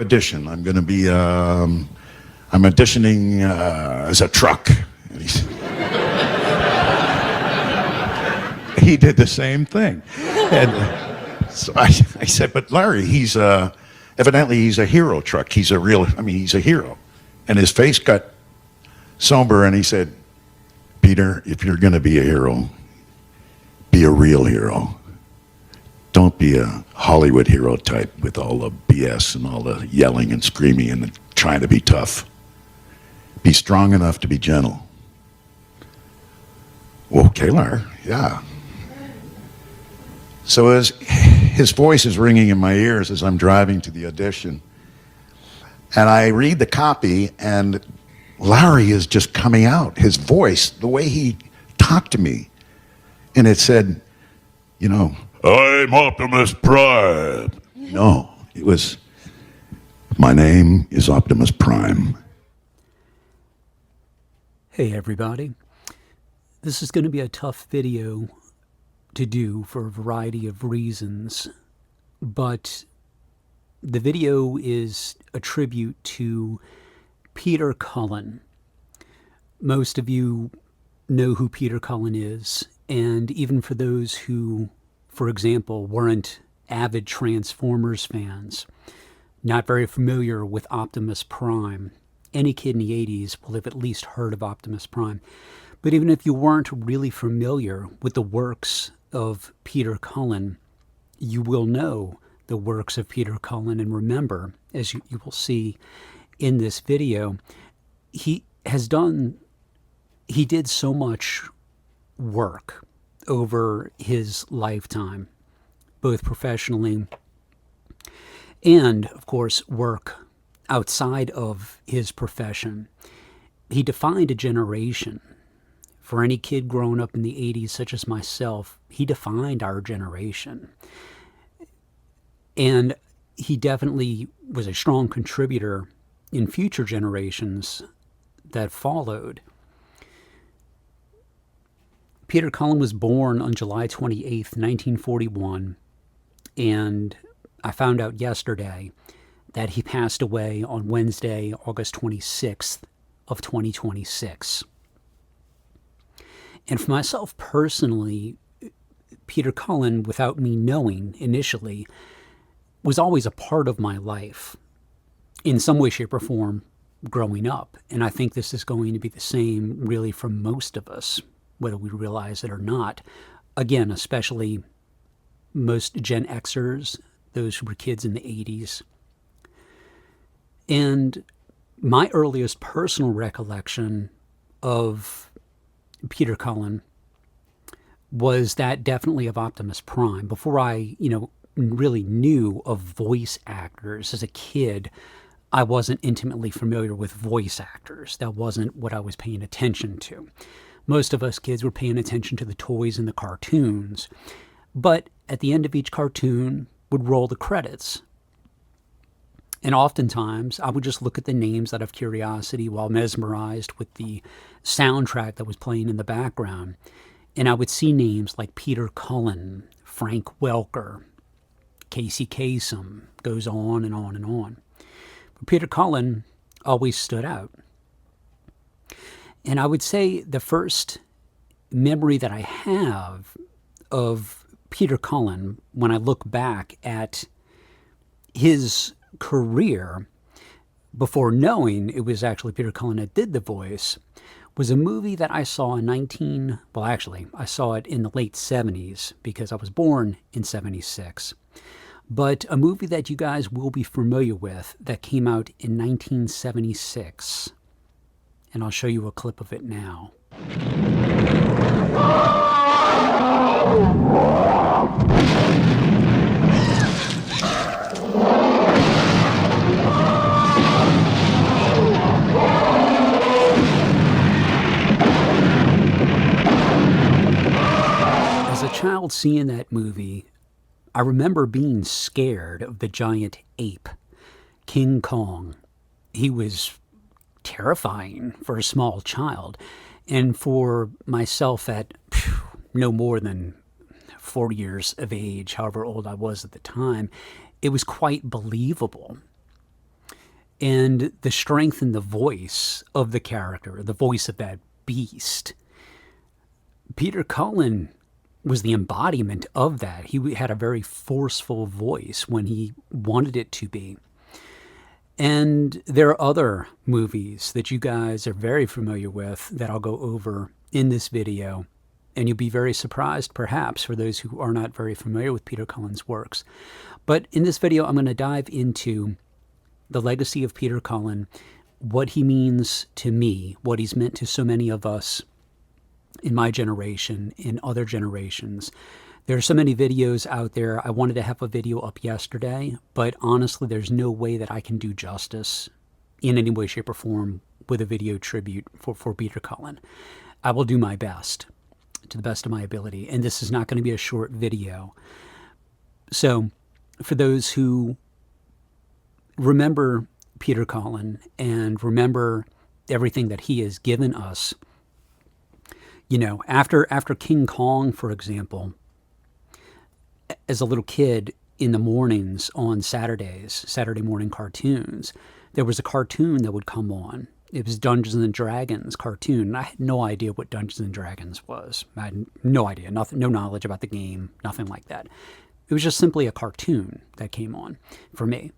Audition. I'm going to be, I'm auditioning as a truck. And he did the same thing. And so I said, but Larry, evidently he's a hero truck. He's a hero. And his face got somber and he said, Peter, if you're going to be a hero, be a real hero. Don't be a Hollywood hero type with all the BS and all the yelling and screaming and trying to be tough. Be strong enough to be gentle. Okay, Larry, yeah. So as his voice is ringing in my ears as I'm driving to the audition, and I read the copy, and Larry is just coming out. His voice, the way he talked to me, and it said, you know, I'm Optimus Prime. No, it was, my name is Optimus Prime. Hey everybody, this is going to be a tough video to do for a variety of reasons, but the video is a tribute to Peter Cullen. Most of you know who Peter Cullen is, and even for those who, for example, weren't avid Transformers fans, not very familiar with Optimus Prime, any kid in the 80s will have at least heard of Optimus Prime. But even if you weren't really familiar with the works of Peter Cullen, you will know the works of Peter Cullen and remember, as you will see in this video, he did so much work over his lifetime, both professionally and, of course, work outside of his profession. He defined a generation. For any kid growing up in the 80s, such as myself, he defined our generation. And he definitely was a strong contributor in future generations that followed. Peter Cullen was born on July 28th, 1941, and I found out yesterday that he passed away on Wednesday, August 26th of 2026. And for myself personally, Peter Cullen, without me knowing initially, was always a part of my life in some way, shape, or form growing up. And I think this is going to be the same really for most of us, whether we realize it or not. Again, especially most Gen Xers, those who were kids in the 80s. And my earliest personal recollection of Peter Cullen was that definitely of Optimus Prime. Before I, really knew of voice actors as a kid, I wasn't intimately familiar with voice actors. That wasn't what I was paying attention to. Most of us kids were paying attention to the toys and the cartoons. But at the end of each cartoon would roll the credits. And oftentimes, I would just look at the names out of curiosity while mesmerized with the soundtrack that was playing in the background. And I would see names like Peter Cullen, Frank Welker, Casey Kasem, goes on and on and on. But Peter Cullen always stood out. And I would say the first memory that I have of Peter Cullen, when I look back at his career, before knowing it was actually Peter Cullen that did the voice, was a movie that I saw I saw it in the late 70s because I was born in 76. But a movie that you guys will be familiar with that came out in 1976. And I'll show you a clip of it now. As a child seeing that movie, I remember being scared of the giant ape, King Kong. He was terrifying for a small child. And for myself at no more than 4 years of age, however old I was at the time, it was quite believable. and the strength in the voice of the character, the voice of that beast. Peter Cullen was the embodiment of that. He had a very forceful voice when he wanted it to be. And there are other movies that you guys are very familiar with that I'll go over in this video. And you'll be very surprised, perhaps, for those who are not very familiar with Peter Cullen's works. But in this video, I'm going to dive into the legacy of Peter Cullen, what he means to me, what he's meant to so many of us in my generation, in other generations. There are so many videos out there. I wanted to have a video up yesterday, but honestly, there's no way that I can do justice in any way, shape, or form with a video tribute for Peter Cullen. I will do my best, to the best of my ability, and this is not going to be a short video. So, for those who remember Peter Cullen and remember everything that he has given us, you know, after King Kong, for example, as a little kid in the mornings on Saturdays, Saturday morning cartoons, there was a cartoon that would come on. It was Dungeons and Dragons cartoon. I had no idea what Dungeons and Dragons was. I had no idea, nothing, no knowledge about the game, nothing like that. It was just simply a cartoon that came on for me.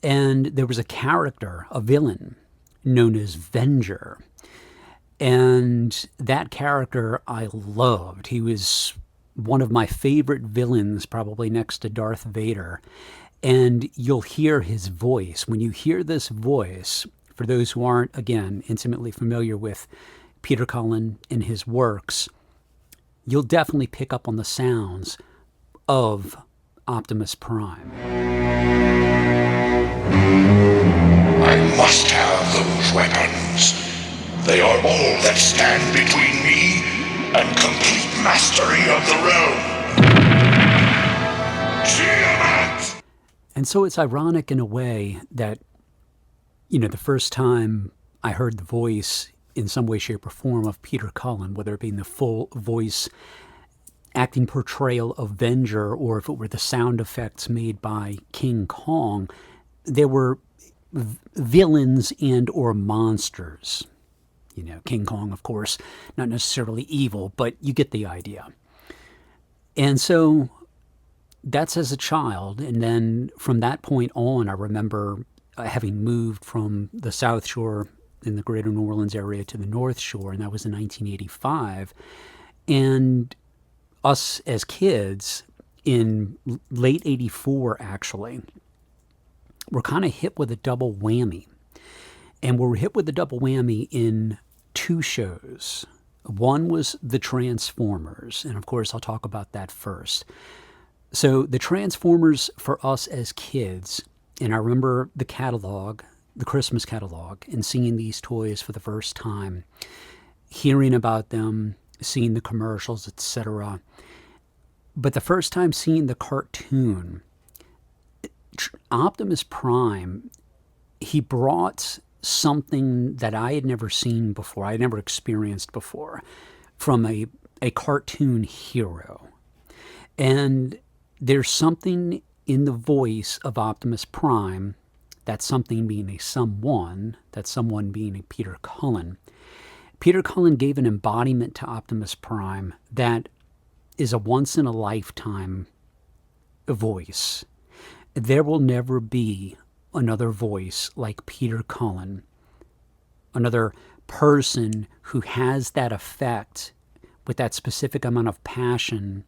And there was a character, a villain, known as Venger. And that character I loved. He was one of my favorite villains, probably next to Darth Vader. And you'll hear his voice. When you hear this voice, for those who aren't, again, intimately familiar with Peter Cullen and his works, you'll definitely pick up on the sounds of Optimus Prime. I must have those weapons. They are all that stand between me and complete mastery of the realm. Tiamat! And so it's ironic in a way that, you know, the first time I heard the voice in some way, shape, or form of Peter Cullen, whether it be in the full voice acting portrayal of Venger or if it were the sound effects made by King Kong, there were villains and or monsters. You know, King Kong, of course, not necessarily evil, but you get the idea. And so that's as a child. And then from that point on, I remember having moved from the South Shore in the greater New Orleans area to the North Shore, and that was in 1985. And us as kids in late 84, actually, were kind of hit with a double whammy. And we were hit with a double whammy in two shows. One was the Transformers, and of course I'll talk about that first. So the Transformers for us as kids, and I remember the catalog, the Christmas catalog, and seeing these toys for the first time, hearing about them, seeing the commercials, etc. But the first time seeing the cartoon, Optimus Prime, he brought something that I had never seen before, I had never experienced before, from a cartoon hero. And there's something in the voice of Optimus Prime, that something being a someone, that someone being a Peter Cullen. Peter Cullen gave an embodiment to Optimus Prime that is a once-in-a-lifetime voice. There will never be another voice like Peter Cullen, another person who has that effect with that specific amount of passion,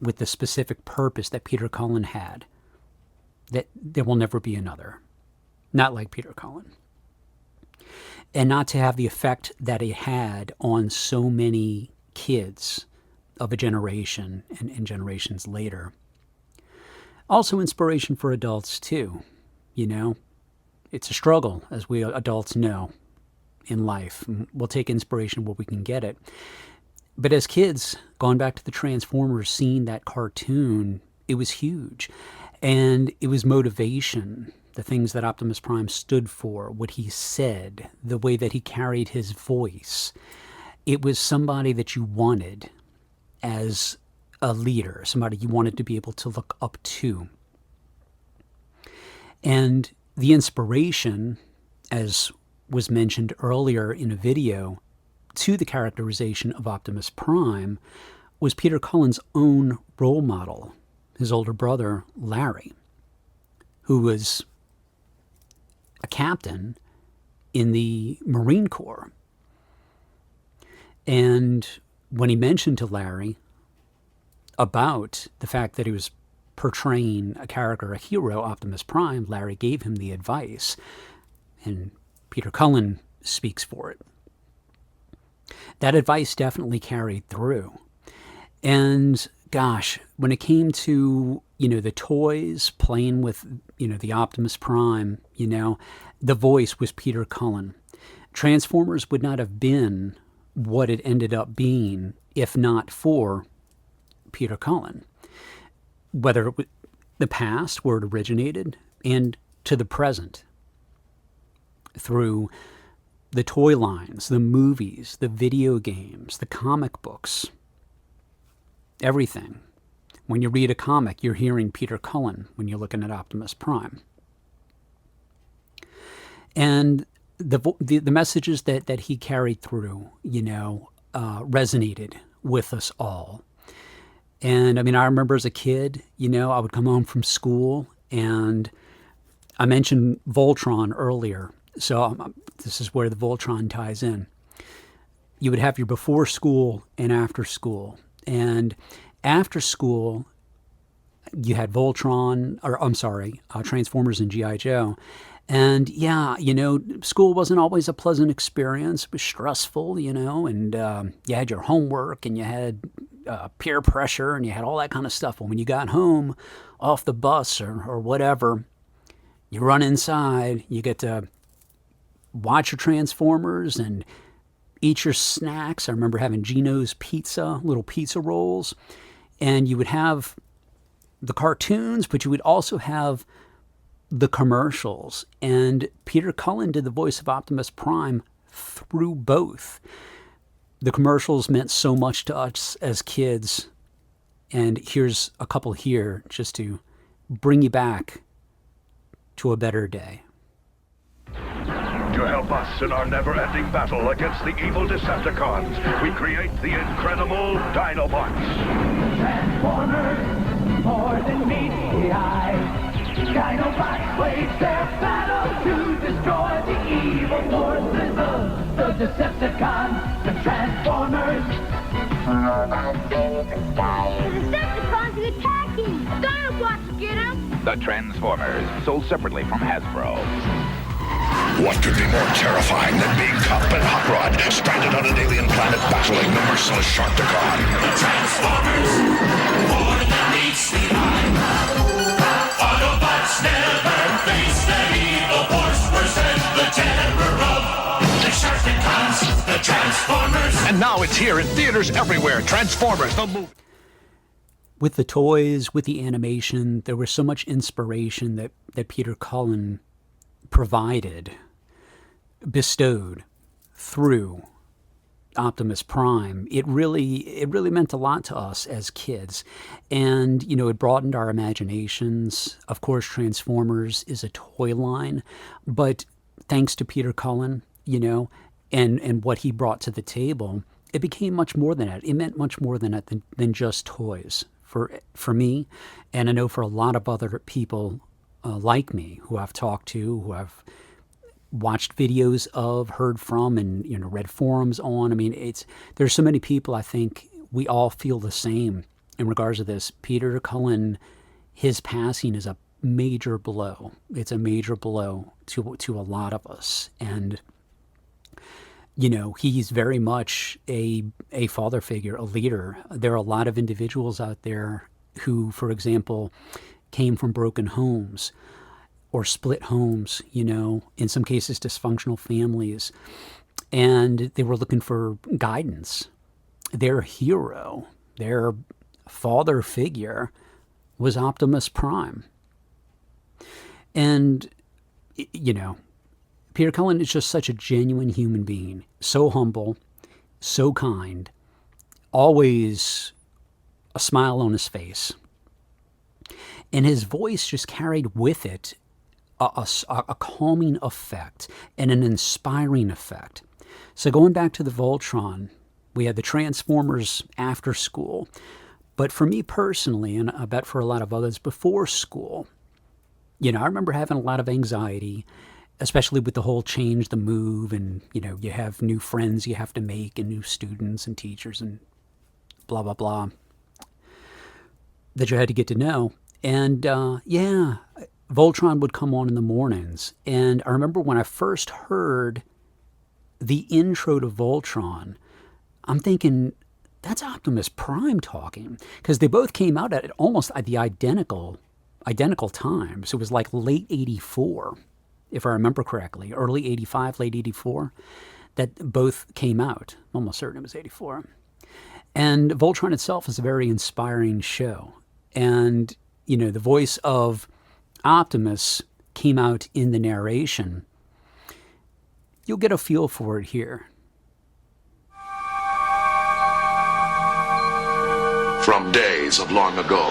with the specific purpose that Peter Cullen had. That there will never be another. Not like Peter Cullen. And not to have the effect that it had on so many kids of a generation and generations later. Also inspiration for adults too. You know, it's a struggle, as we adults know, in life. We'll take inspiration where we can get it. But as kids, going back to the Transformers, seeing that cartoon, it was huge. And it was motivation, the things that Optimus Prime stood for, what he said, the way that he carried his voice. It was somebody that you wanted as a leader, somebody you wanted to be able to look up to. And the inspiration as was mentioned earlier in a video, to the characterization of Optimus Prime was Peter Cullen's own role model, his older brother, Larry, who was a captain in the Marine Corps. And when he mentioned to Larry about the fact that he was portraying a character, a hero, Optimus Prime, Larry gave him the advice, and Peter Cullen speaks for it. That advice definitely carried through. And gosh, when it came to, the toys, playing with, the Optimus Prime, the voice was Peter Cullen. Transformers would not have been what it ended up being if not for Peter Cullen. Whether it was the past, where it originated, and to the present, through the toy lines, the movies, the video games, the comic books, everything. When you read a comic, you're hearing Peter Cullen when you're looking at Optimus Prime. And the messages that he carried through, resonated with us all. And I remember as a kid, I would come home from school, and I mentioned Voltron earlier. So this is where the Voltron ties in. You would have your before school and after school. And after school, you had Voltron, Transformers and G.I. Joe. And yeah, school wasn't always a pleasant experience. It was stressful, and you had your homework, and you had peer pressure, and you had all that kind of stuff. But when you got home off the bus or whatever, you run inside, you get to watch your Transformers and eat your snacks. I remember having Gino's Pizza, little pizza rolls. And you would have the cartoons, but you would also have the commercials. And Peter Cullen did the voice of Optimus Prime through both. The commercials meant so much to us as kids. And here's a couple here just to bring you back to a better day. To help us in our never-ending battle against the evil Decepticons, we create the incredible Dinobots. Transformers, more than meets the eye. Dinobots wage their battle to destroy the evil forces of the Decepticons, the Transformers. The Decepticons are attacking! Dinobots, get them! The Transformers, sold separately from Hasbro. What could be more terrifying than being Cop and Hot Rod, stranded on an alien planet battling the merciless Sharktacon? The Transformers, more than meets the eye. Autobots never face that evil force. Present the terror of the Sharktacons, the Transformers. And now it's here in theaters everywhere. Transformers, the movie. With the toys, with the animation, there was so much inspiration that Peter Cullen provided, bestowed through Optimus Prime. It really meant a lot to us as kids. And, it broadened our imaginations. Of course, Transformers is a toy line, but thanks to Peter Cullen, and what he brought to the table, it became much more than that. It meant much more than that than just toys for me. And I know for a lot of other people like me who I've talked to, who I've watched videos of, heard from, and read forums on. There's so many people. I think we all feel the same in regards to this. Peter Cullen, his passing is a major blow. It's a major blow to a lot of us, and he's very much a father figure, a leader. There are a lot of individuals out there who, for example, came from broken homes or split homes, in some cases dysfunctional families, and they were looking for guidance. Their hero, their father figure was Optimus Prime. And, Peter Cullen is just such a genuine human being, so humble, so kind, always a smile on his face. And his voice just carried with it a calming effect and an inspiring effect. So going back to the Voltron, we had the Transformers after school. But for me personally, and I bet for a lot of others before school, I remember having a lot of anxiety, especially with the whole change, the move, and, you have new friends you have to make and new students and teachers and blah, blah, blah, that you had to get to know. And, Voltron would come on in the mornings. And I remember when I first heard the intro to Voltron, I'm thinking, that's Optimus Prime talking. Because they both came out at almost at the identical times. It was like late 84, if I remember correctly, early 85, late 84, that both came out. I'm almost certain it was 84. And Voltron itself is a very inspiring show. And, the voice of Optimus came out in the narration. You'll get a feel for it here. From days of long ago,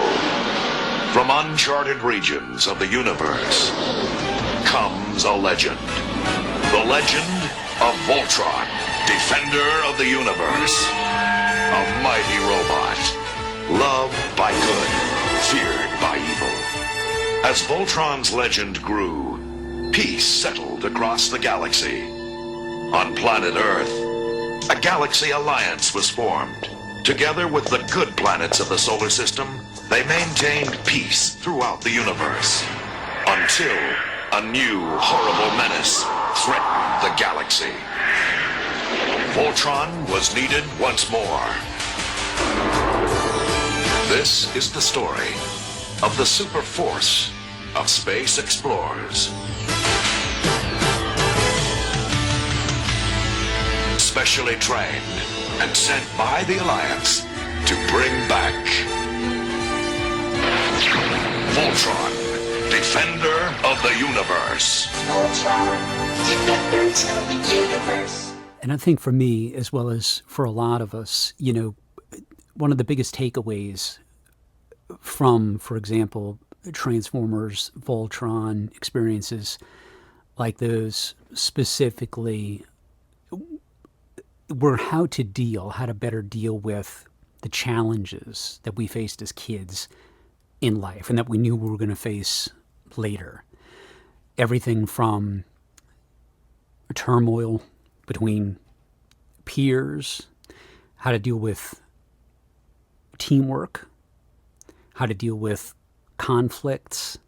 from uncharted regions of the universe, comes a legend. The legend of Voltron, defender of the universe. A mighty robot, loved by good, feared by evil. As Voltron's legend grew, peace settled across the galaxy. On planet Earth, a galaxy alliance was formed. Together with the good planets of the solar system, they maintained peace throughout the universe. Until a new, horrible menace threatened the galaxy. Voltron was needed once more. This is the story of the super force of space explorers. Specially trained and sent by the Alliance to bring back Voltron, defender of the universe. Voltron, defenders of the universe. And I think for me, as well as for a lot of us, one of the biggest takeaways from, for example, Transformers, Voltron experiences like those specifically were how to better deal with the challenges that we faced as kids in life and that we knew we were going to face later. Everything from turmoil between peers, how to deal with teamwork, how to deal with conflicts,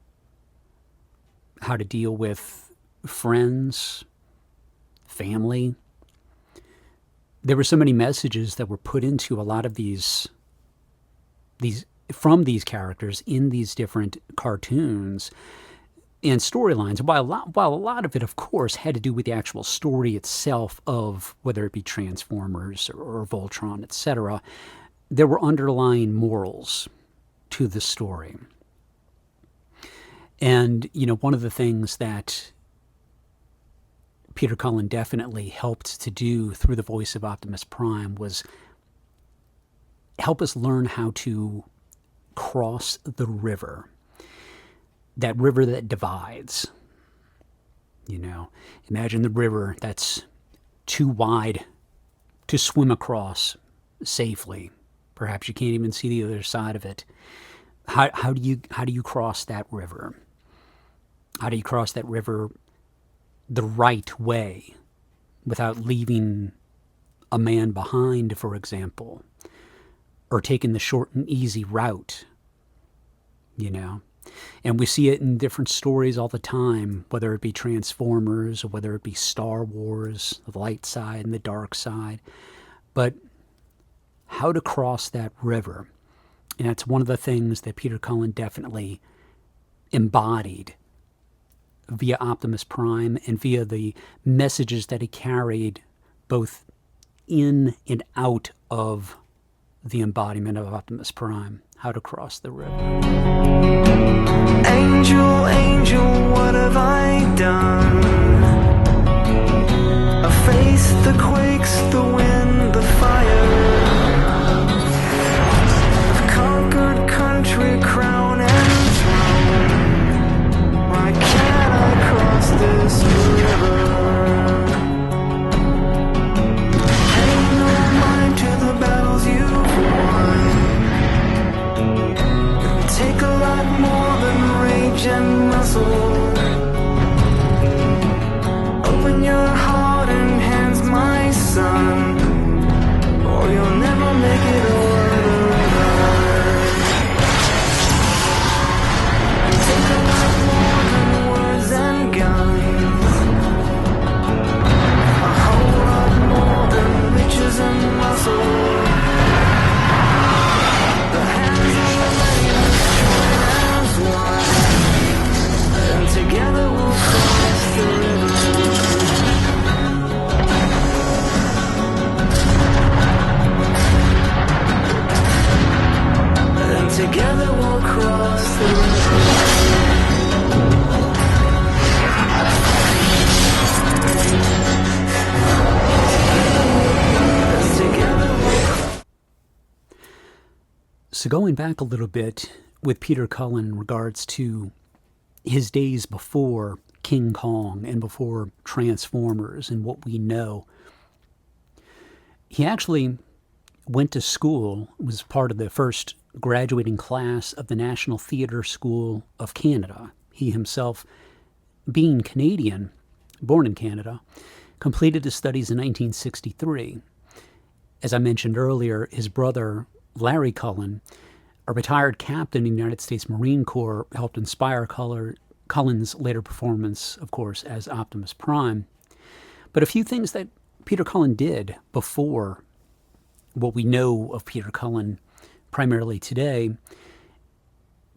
how to deal with friends, family. There were so many messages that were put into a lot of these from these characters in these different cartoons and storylines. While a lot of it, of course, had to do with the actual story itself of whether it be Transformers or Voltron, etc., there were underlying morals to the story. And, one of the things that Peter Cullen definitely helped to do through the voice of Optimus Prime was help us learn how to cross the river. That river that divides. Imagine the river that's too wide to swim across safely. Perhaps you can't even see the other side of it. How do you cross that river? How do you cross that river the right way without leaving a man behind, for example, or taking the short and easy route? And we see it in different stories all the time, whether it be Transformers or whether it be Star Wars, the light side and the dark side. But how to cross that river. And that's one of the things that Peter Cullen definitely embodied via Optimus Prime and via the messages that he carried both in and out of the embodiment of Optimus Prime. How to cross the river. Angel, angel, what have I done? A face that quakes, the wind, the fire. I've conquered country, crown and throne. Why can't I in your heart and hands, my son, or you'll never make it over the river. Take a lot more than words and guns, a whole lot more than riches and muscle. The hands of the ladies join as one, and together we'll cross the river. And together we'll cross the river. So going back a little bit with Peter Cullen in regards to his days before King Kong and before Transformers and what we know, he actually went to school, was part of the first graduating class of the National Theatre School of Canada. He himself, being Canadian, born in Canada, completed his studies in 1963. As I mentioned earlier, his brother, Larry Cullen, a retired captain in the United States Marine Corps, helped inspire Cullen's later performance, of course, as Optimus Prime. But a few things that Peter Cullen did before what we know of Peter Cullen primarily today.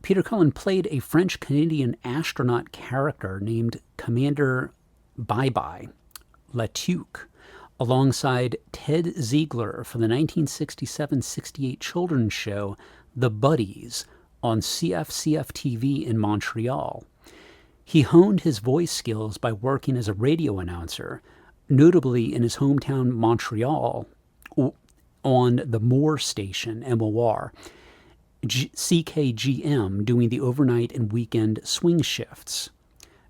Peter Cullen played a French-Canadian astronaut character named Commander Bye-Bye, Latuque, alongside Ted Ziegler for the 1967-68 children's show The Buddies on CFCF-TV in Montreal. He honed his voice skills by working as a radio announcer, notably in his hometown Montreal on the Moore station, MOR, CKGM, doing the overnight and weekend swing shifts.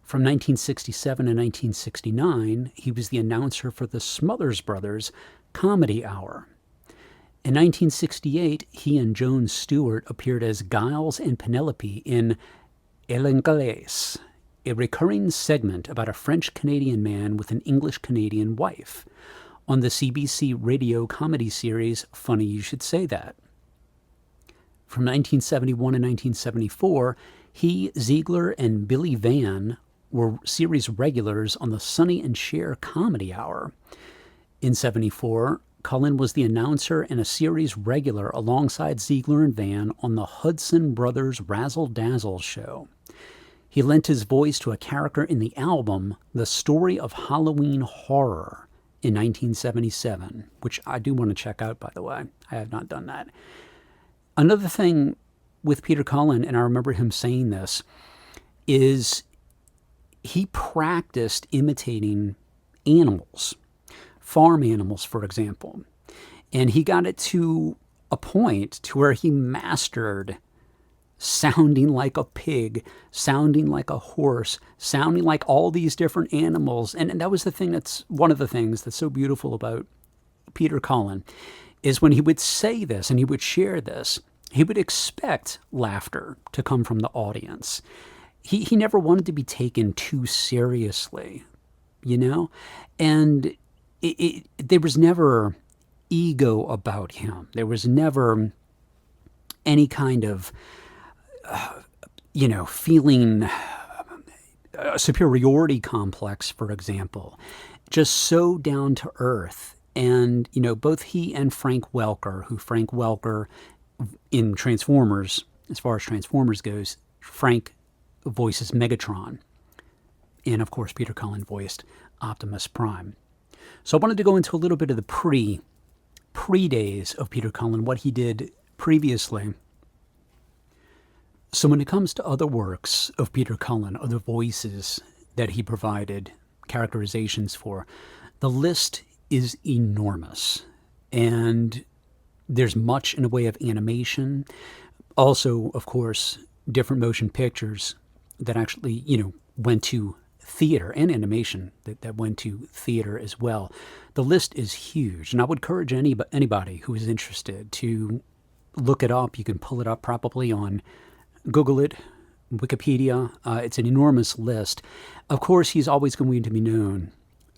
From 1967 to 1969, he was the announcer for the Smothers Brothers Comedy Hour. In 1968, he and Joan Stewart appeared as Giles and Penelope in El Inglés, a recurring segment about a French-Canadian man with an English-Canadian wife, on the CBC radio comedy series Funny You Should Say That. From 1971 to 1974, he, Ziegler, and Billy Van were series regulars on the Sonny and Cher Comedy Hour. In 74, Cullen was the announcer and a series regular alongside Ziegler and Van on the Hudson Brothers Razzle Dazzle show. He lent his voice to a character in the album The Story of Halloween Horror in 1977, which I do want to check out, by the way. I have not done that. Another thing with Peter Cullen, and I remember him saying this, is he practiced imitating animals, farm animals, for example. And he got it to a point to where he mastered sounding like a pig, sounding like a horse, sounding like all these different animals. And that was the thing that's one of the things that's so beautiful about Peter Cullen, is when he would say this and he would share this, he would expect laughter to come from the audience. He never wanted to be taken too seriously, you know? And there was never ego about him. There was never any kind of feeling a superiority complex, for example. Just so down to earth. And, both he and Frank Welker, in Transformers, as far as Transformers goes, Frank voices Megatron. And, of course, Peter Cullen voiced Optimus Prime. So I wanted to go into a little bit of the pre-days of Peter Cullen, what he did previously. So when it comes to other works of Peter Cullen, other voices that he provided characterizations for, the list is enormous. And there's much in the way of animation. Also, of course, different motion pictures that actually, went to theater, and animation that went to theater as well. The list is huge. And I would encourage anybody who is interested to look it up. You can pull it up probably on Google it, Wikipedia. It's an enormous list. Of course, he's always going to be known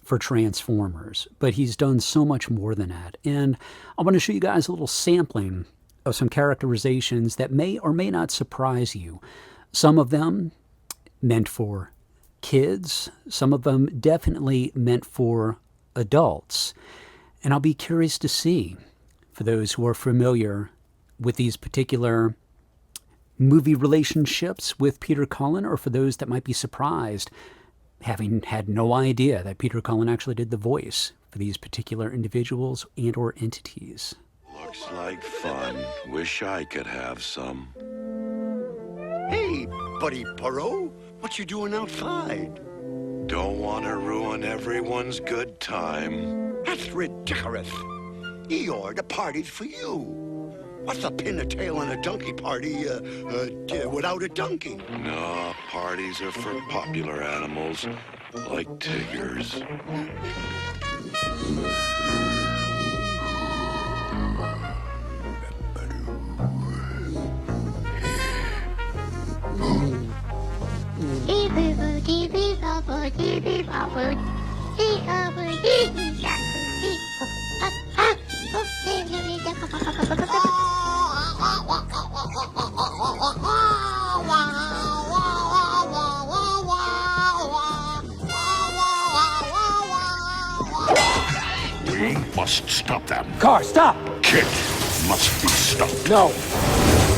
for Transformers, but he's done so much more than that. And I want to show you guys a little sampling of some characterizations that may or may not surprise you. Some of them meant for kids, some of them definitely meant for adults. And I'll be curious to see, for those who are familiar with these particular movie relationships with Peter Cullen, or for those that might be surprised, having had no idea that Peter Cullen actually did the voice for these particular individuals and or entities. Looks like fun. Wish I could have some. Hey, buddy Burrow, what you doing outside? Don't want to ruin everyone's good time. That's ridiculous. Eeyore, the party's for you. What's a pin a tail on a donkey party without a donkey? No, parties are for popular animals, like tigers. We must stop them. Car, stop! Kit must be stopped. No.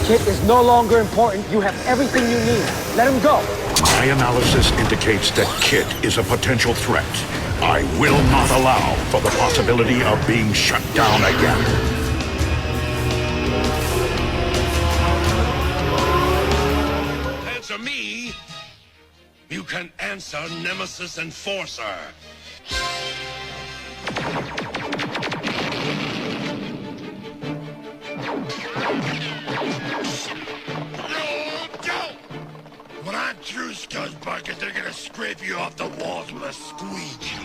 Kit is no longer important. You have everything you need. Let him go. My analysis indicates that Kit is a potential threat. I will not allow for the possibility of being shut down again. Answer me. You can answer Nemesis Enforcer. When I'm through, Scuzzbucket, they're gonna scrape you off the walls with a squeegee.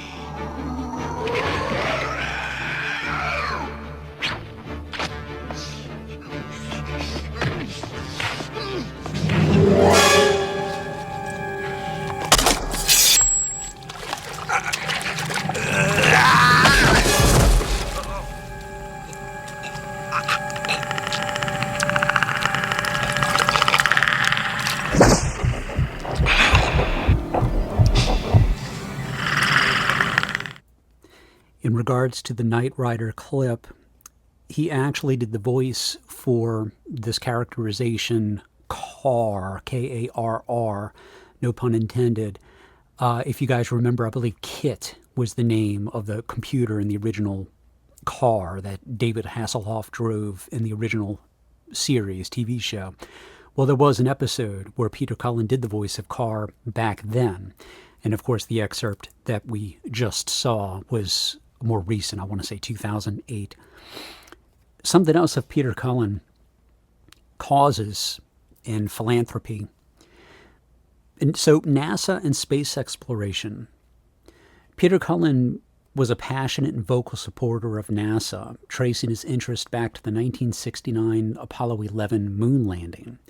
In regards to the Knight Rider clip, he actually did the voice for this characterization, Carr, K-A-R-R, no pun intended. If you guys remember, I believe Kit was the name of the computer in the original car that David Hasselhoff drove in the original series, TV show. Well, there was an episode where Peter Cullen did the voice of Carr back then. And of course, the excerpt that we just saw was more recent, I want to say 2008. Something else of Peter Cullen causes in philanthropy. And so NASA and space exploration. Peter Cullen was a passionate and vocal supporter of NASA, tracing his interest back to the 1969 Apollo 11 moon landing.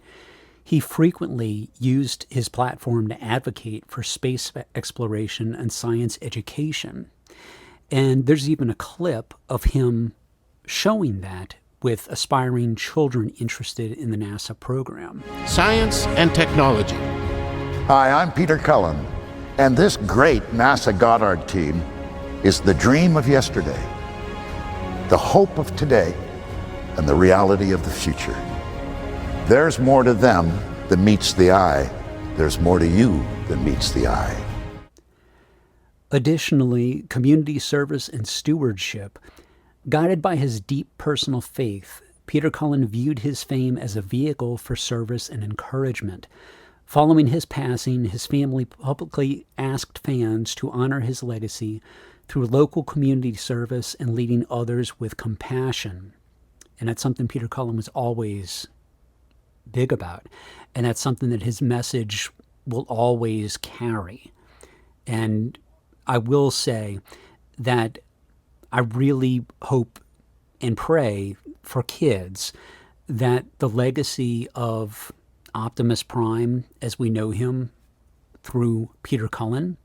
He frequently used his platform to advocate for space exploration and science education. And there's even a clip of him showing that with aspiring children interested in the NASA program. Science and technology. Hi, I'm Peter Cullen, and this great NASA Goddard team is the dream of yesterday, the hope of today, and the reality of the future. There's more to them than meets the eye. There's more to you than meets the eye. Additionally, community service and stewardship. Guided by his deep personal faith, Peter Cullen viewed his fame as a vehicle for service and encouragement. Following his passing, his family publicly asked fans to honor his legacy through local community service and leading others with compassion. And that's something Peter Cullen was always big about. And that's something that his message will always carry. And I will say that I really hope and pray for kids that the legacy of Optimus Prime, as we know him through Peter Cullen,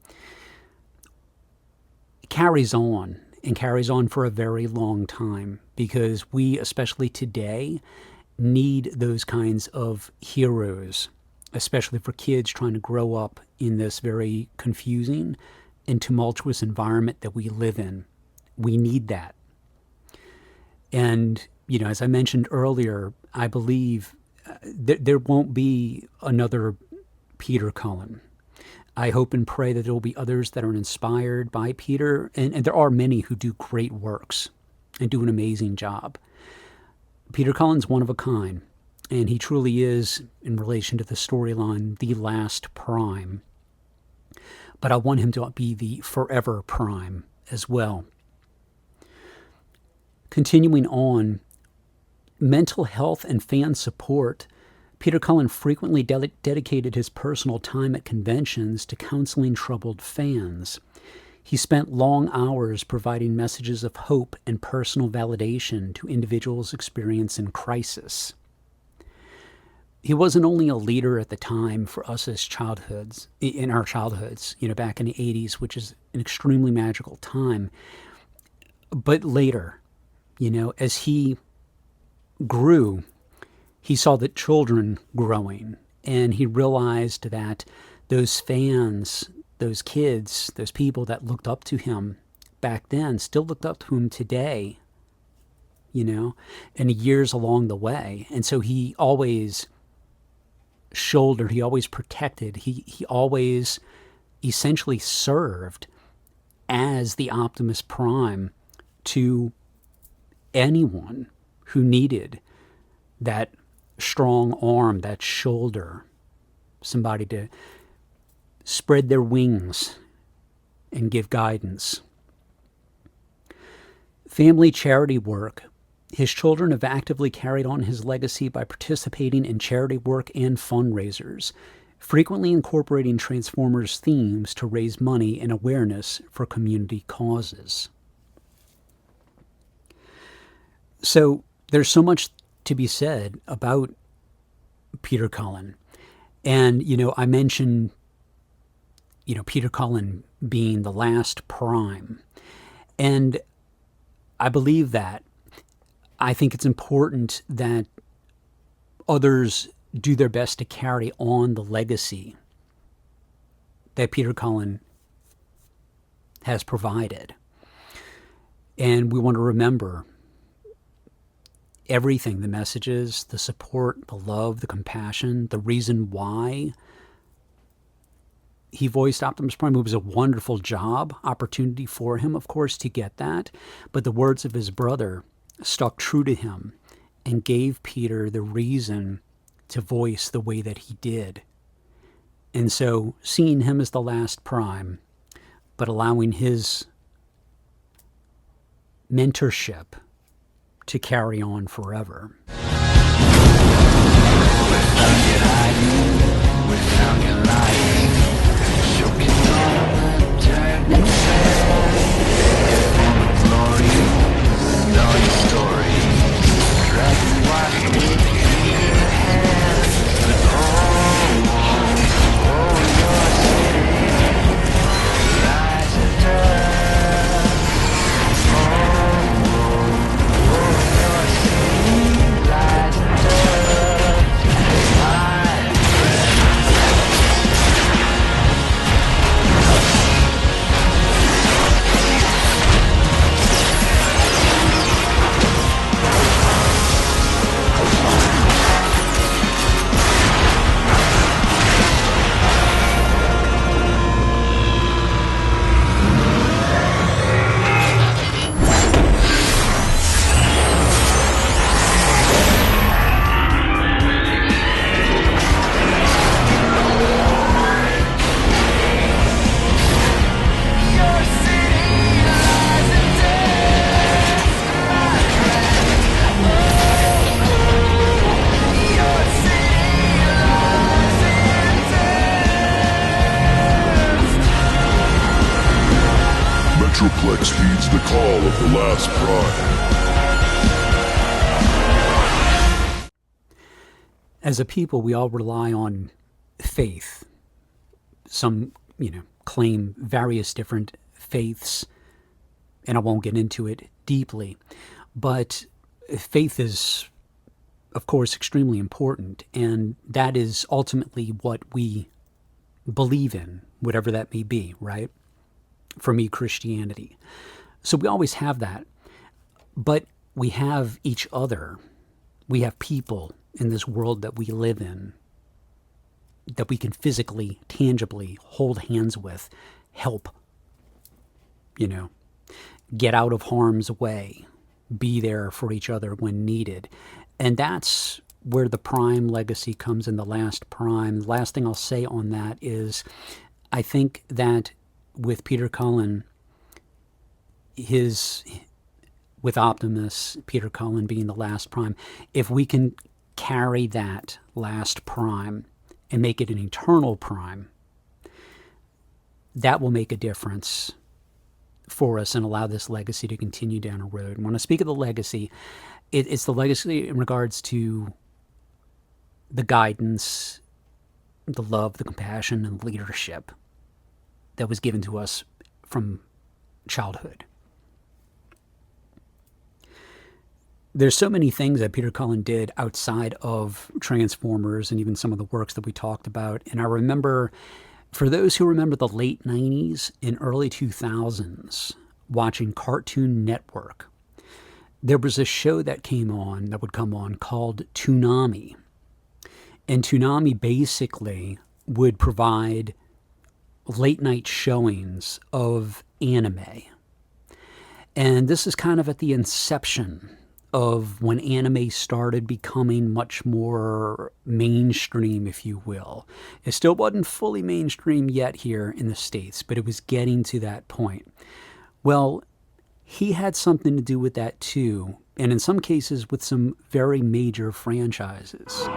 carries on and carries on for a very long time, because we, especially today, need those kinds of heroes, especially for kids trying to grow up in this very confusing and tumultuous environment that we live in. We need that. And, as I mentioned earlier, I believe there won't be another Peter Cullen. I hope and pray that there will be others that are inspired by Peter, and there are many who do great works and do an amazing job. Peter Cullen's one of a kind, and he truly is, in relation to the storyline, the last Prime. But I want him to be the forever Prime as well. Continuing on, mental health and fan support. Peter Cullen frequently dedicated his personal time at conventions to counseling troubled fans. He spent long hours providing messages of hope and personal validation to individuals experiencing crisis. He wasn't only a leader at the time for us as in our childhoods, back in the 80s, which is an extremely magical time, but later, as he grew, he saw the children growing, and he realized that those fans, those kids, those people that looked up to him back then still looked up to him today, and years along the way. And so he always shouldered, he always protected, he always essentially served as the Optimus Prime to anyone who needed that strong arm, that shoulder, somebody to spread their wings and give guidance. Family charity work. His children have actively carried on his legacy by participating in charity work and fundraisers, frequently incorporating Transformers themes to raise money and awareness for community causes. So there's so much to be said about Peter Cullen. And, I mentioned, Peter Cullen being the last Prime. And I believe that. I think it's important that others do their best to carry on the legacy that Peter Cullen has provided. And we want to remember everything, the messages, the support, the love, the compassion, the reason why he voiced Optimus Prime. It was a wonderful opportunity for him, of course, to get that. But the words of his brother stuck true to him and gave Peter the reason to voice the way that he did. And so seeing him as the last Prime, but allowing his mentorship to carry on forever. Metroplex heeds the call of the last Prime. As a people, we all rely on faith. Some, claim various different faiths and I won't get into it deeply. But faith is, of course, extremely important, and that is ultimately what we believe in, whatever that may be, right? For me, Christianity. So we always have that. But we have each other. We have people in this world that we live in that we can physically, tangibly hold hands with, help, get out of harm's way, be there for each other when needed. And that's where the Prime legacy comes in, the last Prime. The last thing I'll say on that is I think that with Peter Cullen, with Optimus, Peter Cullen being the last Prime, if we can carry that last Prime and make it an eternal Prime, that will make a difference for us and allow this legacy to continue down a road. And when I speak of the legacy, it's the legacy in regards to the guidance, the love, the compassion, and leadership that was given to us from childhood. There's so many things that Peter Cullen did outside of Transformers and even some of the works that we talked about. And I remember, for those who remember the late 90s and early 2000s, watching Cartoon Network, there was a show that would come on called Toonami. And Toonami basically would provide late night showings of anime. And this is kind of at the inception of when anime started becoming much more mainstream, if you will. It still wasn't fully mainstream yet here in the States, but it was getting to that point. Well, he had something to do with that too, and in some cases with some very major franchises.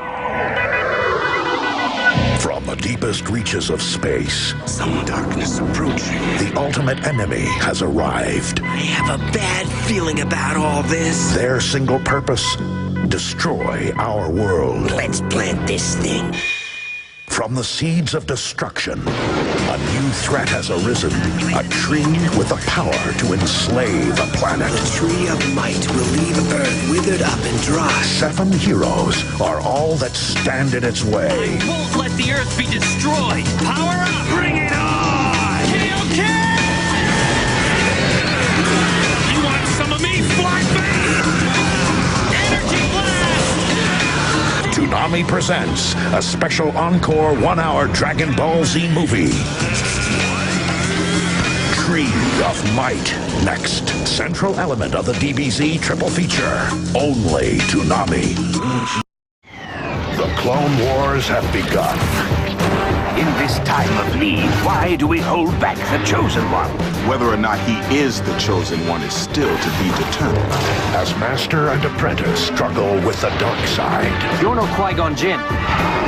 From the deepest reaches of space, Some darkness approaching. the ultimate enemy has arrived. I have a bad feeling about all this. Their single purpose, destroy our world. Let's plant this thing. From the seeds of destruction, a new threat has arisen. A tree with the power to enslave a planet. The tree of might will leave Earth withered up and dry. 7 heroes are all that stand in its way. Won't let the Earth be destroyed. Power up! Bring it on! KOK! You want some of me? Fly back! Energy blast! Toonami presents a special encore 1-hour Dragon Ball Z movie. Tree of Might. Next, central element of the DBZ triple feature. Only Toonami. The Clone Wars have begun. In this time of need, why do we hold back the Chosen One? Whether or not he is the Chosen One is still to be determined. As master and apprentice struggle with the dark side. You're no Qui-Gon Jinn.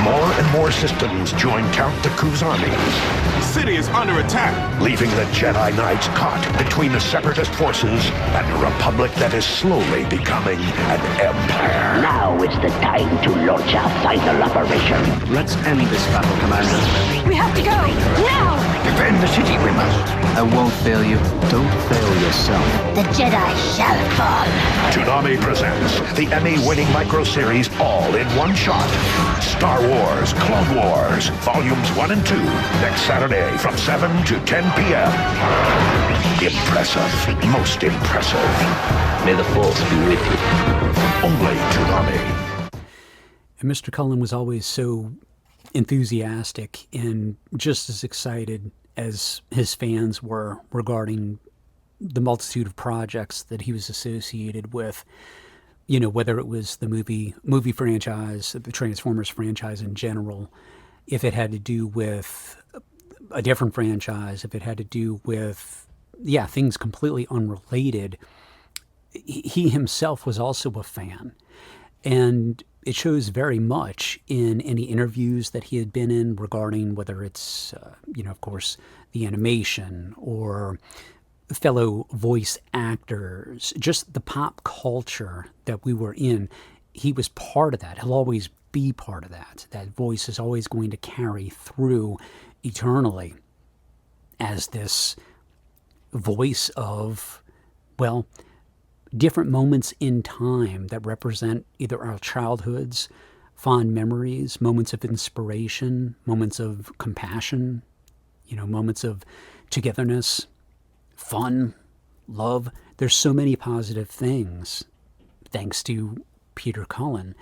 More and more systems join Count Dooku's army, The city is under attack. leaving the Jedi Knights caught between the Separatist forces and a republic that is slowly becoming an empire. Now is the time to launch our final operation. Let's end this battle, Commander. We have to go! Now! Defend the city, we must. I won't fail you. Don't fail yourself. The Jedi shall fall. Toonami presents the Emmy-winning micro-series all in one shot. Star Wars Clone Wars, Volumes 1 and 2, next Saturday from 7 to 10 p.m. Impressive, most impressive. May the Force be with you. Only Toonami. And Mr. Cullen was always so enthusiastic and just as excited as his fans were regarding the multitude of projects that he was associated with. You know, whether it was the movie franchise, the Transformers franchise in general, if it had to do with a different franchise, if it had to do with, things completely unrelated, he himself was also a fan. And it shows very much in any interviews that he had been in regarding whether it's, of course, the animation or fellow voice actors, just the pop culture that we were in. He was part of that. He'll always be part of that. That voice is always going to carry through eternally as this voice of well, different moments in time that represent either our childhoods, fond memories, moments of inspiration, moments of compassion, moments of togetherness, fun, love. There's so many positive things thanks to Peter Cullen.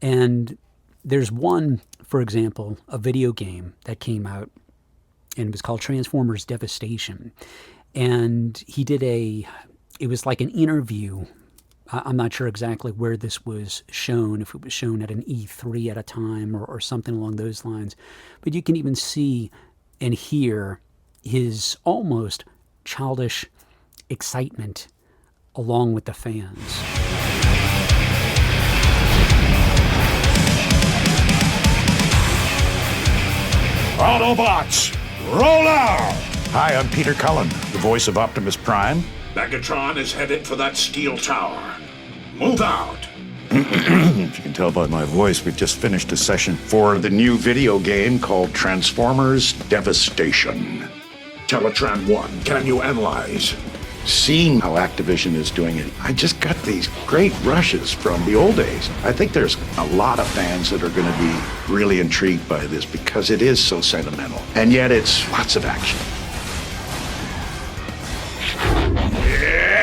And there's one, for example, a video game that came out, and it was called Transformers Devastation. And he did it was like an interview. I'm not sure exactly where this was shown, if it was shown at an E3 at a time or something along those lines. But you can even see and hear his almost childish excitement along with the fans. Autobots, roll out! Hi, I'm Peter Cullen, the voice of Optimus Prime. Megatron is headed for that steel tower. Move out! If you can tell by my voice, we've just finished a session for the new video game called Transformers Devastation. Teletran 1, can you analyze? Seeing how Activision is doing it, I just got these great rushes from the old days. I think there's a lot of fans that are going to be really intrigued by this because it is so sentimental. And yet it's lots of action.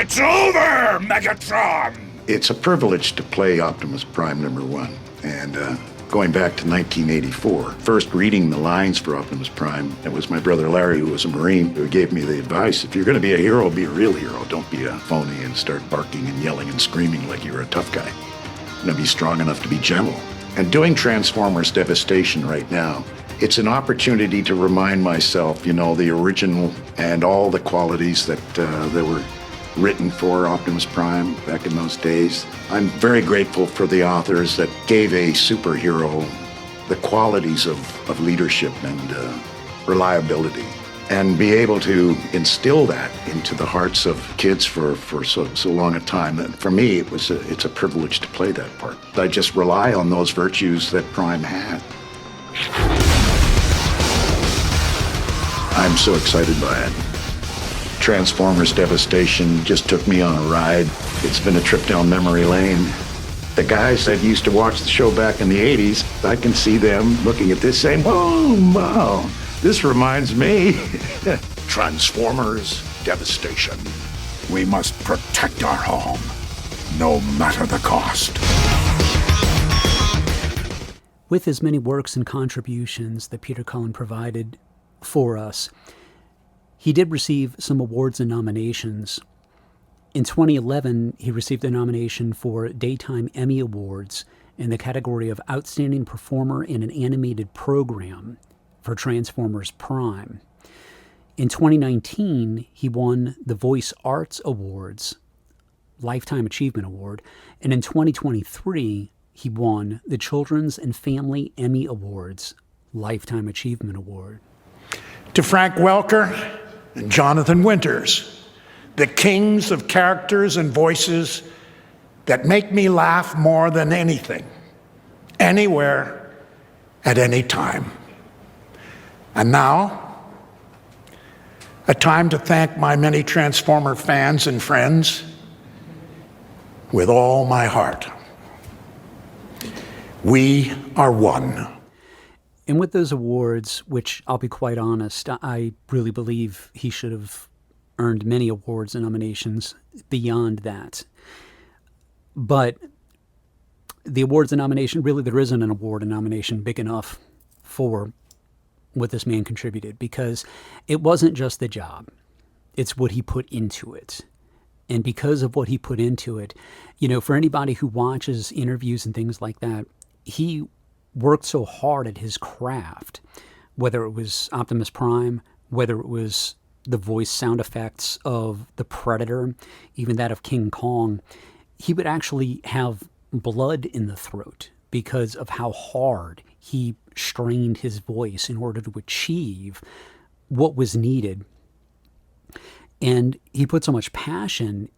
It's over, Megatron! It's a privilege to play Optimus Prime #1. And going back to 1984, first reading the lines for Optimus Prime, it was my brother Larry, who was a Marine, who gave me the advice, if you're going to be a hero, be a real hero. Don't be a phony and start barking and yelling and screaming like you're a tough guy. You're going to be strong enough to be gentle. And doing Transformers Devastation right now, it's an opportunity to remind myself, the original and all the qualities that were written for Optimus Prime back in those days. I'm very grateful for the authors that gave a superhero the qualities of leadership and reliability, and be able to instill that into the hearts of kids for so long a time. And for me, it's a privilege to play that part. I just rely on those virtues that Prime had. I'm so excited by it. Transformers Devastation just took me on a ride. It's been a trip down memory lane. The guys that used to watch the show back in the 80s, I can see them looking at this saying, "Oh, wow, this reminds me." Transformers Devastation. We must protect our home, no matter the cost. With as many works and contributions that Peter Cullen provided for us, he did receive some awards and nominations. In 2011, he received a nomination for Daytime Emmy Awards in the category of Outstanding Performer in an Animated Program for Transformers Prime. In 2019, he won the Voice Arts Awards Lifetime Achievement Award, and in 2023, he won the Children's and Family Emmy Awards Lifetime Achievement Award. To Frank Welker and Jonathan Winters, the kings of characters and voices that make me laugh more than anything, anywhere, at any time. And now, a time to thank my many Transformer fans and friends with all my heart. We are one. And with those awards, which I'll be quite honest, I really believe he should have earned many awards and nominations beyond that. But the awards and nomination, really there isn't an award and nomination big enough for what this man contributed, because it wasn't just the job. It's what he put into it. And because of what he put into it, for anybody who watches interviews and things like that, he worked so hard at his craft, whether it was Optimus Prime, whether it was the voice sound effects of the Predator, even that of King Kong, he would actually have blood in the throat because of how hard he strained his voice in order to achieve what was needed. And he put so much passion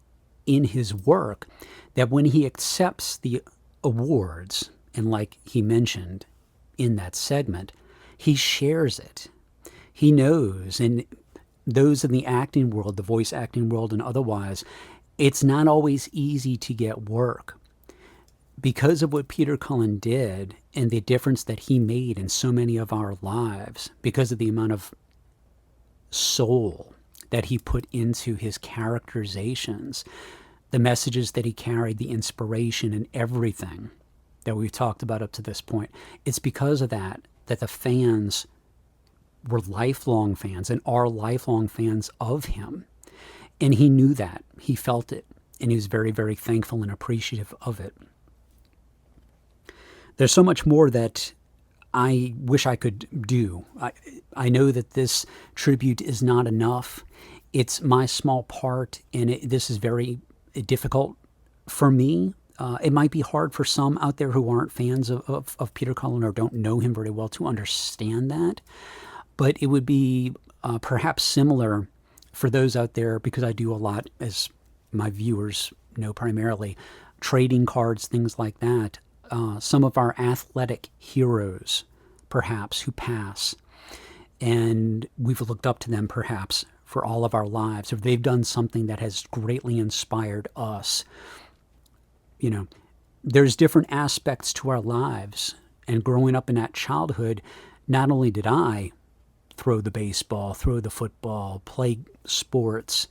in his work that when he accepts the awards, and like he mentioned in that segment, he shares it. He knows, and those in the acting world, the voice acting world and otherwise, it's not always easy to get work. Because of what Peter Cullen did and the difference that he made in so many of our lives, because of the amount of soul that he put into his characterizations, the messages that he carried, the inspiration and everything that we've talked about up to this point, it's because of that the fans were lifelong fans and are lifelong fans of him. And he knew that. He felt it. And he was very, very thankful and appreciative of it. There's so much more that I wish I could do. I know that this tribute is not enough. It's my small part, and this is very difficult for me. It might be hard for some out there who aren't fans of Peter Cullen or don't know him very well to understand that. But it would be perhaps similar for those out there, because I do a lot, as my viewers know primarily, trading cards, things like that. Some of our athletic heroes, perhaps, who pass, and we've looked up to them perhaps for all of our lives, or they've done something that has greatly inspired us. You know, there's different aspects to our lives, and growing up in that childhood, not only did I throw the baseball, throw the football, play sports,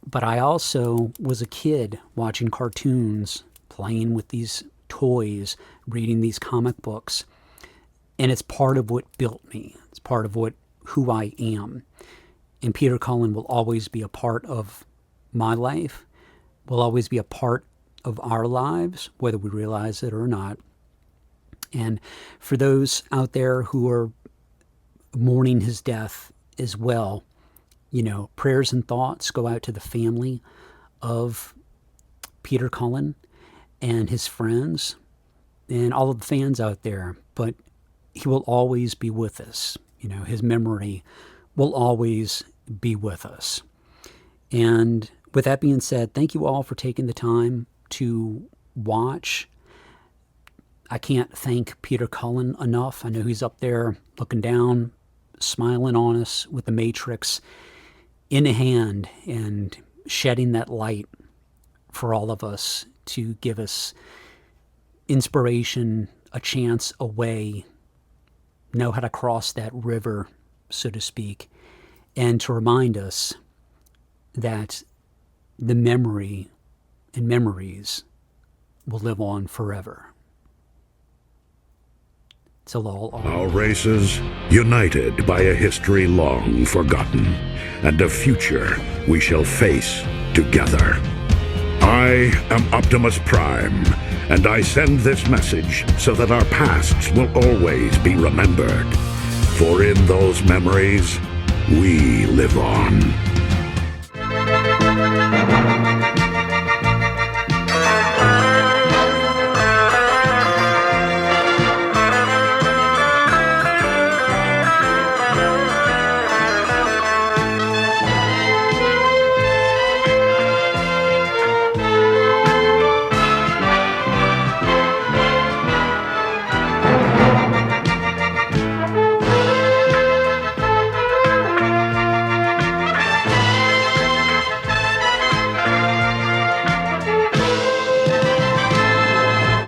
but I also was a kid watching cartoons, playing with these toys, reading these comic books, and it's part of what built me. It's part of who I am. And Peter Cullen will always be a part of my life, will always be a part of our lives, whether we realize it or not. And for those out there who are mourning his death as well, you know, prayers and thoughts go out to the family of Peter Cullen and his friends and all of the fans out there. But he will always be with us. You know, his memory will always be with us. And with that being said, thank you all for taking the time to watch. I can't thank Peter Cullen enough. I know he's up there looking down, smiling on us with the Matrix in hand and shedding that light for all of us to give us inspiration, a chance, a way, know how to cross that river, so to speak, and to remind us that the memory and memories will live on forever. Till all Our races, united by a history long forgotten, and a future we shall face together. I am Optimus Prime, and I send this message so that our pasts will always be remembered. For in those memories, we live on.